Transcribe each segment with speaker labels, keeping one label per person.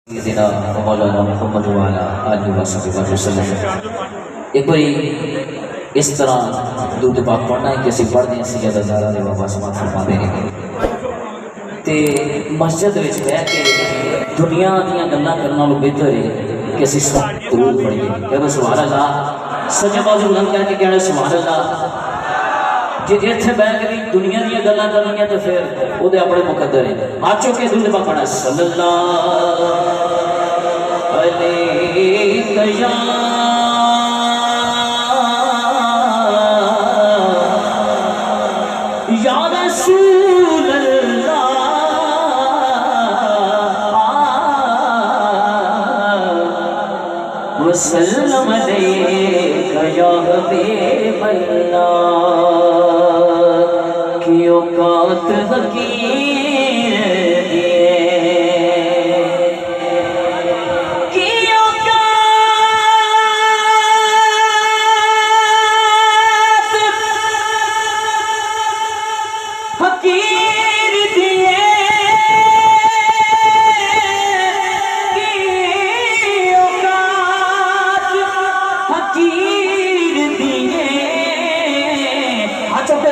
Speaker 1: سیدنا مولانا محمد وعلا آلہ وصحبہ وسلم۔ ایک باری اس طرح درود پاک پڑھنا ہے کہ اسی پڑھ دیں سیدہ زہرا نے بابا سماعت فرما دے تے مسجد وچ بیٹھ کے دنیا دیاں گلاں کرن نالوں بہتر ہے کہ اسی درود پڑھیے۔ کہ سبحان اللہ سجے بازو لنگ کر کے کہنا سبحان اللہ۔ جی اتنے بیٹھ کے دنیا دیا گلاں کرنی تو پھر وہ اپنے مقدر ہیں۔ آچو کے درود پاک پڑھنا صلی اللہ علیہ یا رسول اللہ وسلم علیہ یا حبیب اللہ کی اوقات حقیر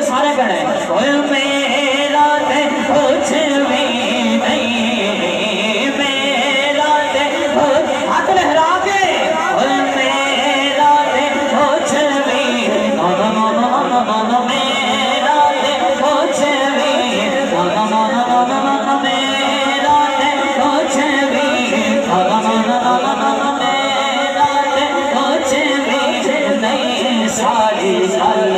Speaker 1: سارے کہنے ہیں میرا دے کچھ بھی نہیں، میرا دے ہاتھ لہرا کے میرا دے کچھ بھی میرا دے کچھ بھی میرا دے کچھ بھی میرا دے کچھ بھی نہیں، ساری سال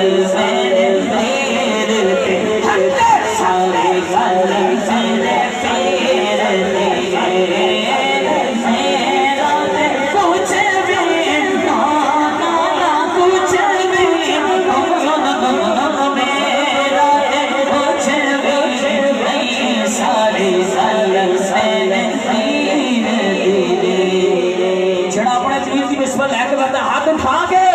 Speaker 1: میرے ہاتھ اٹھا کے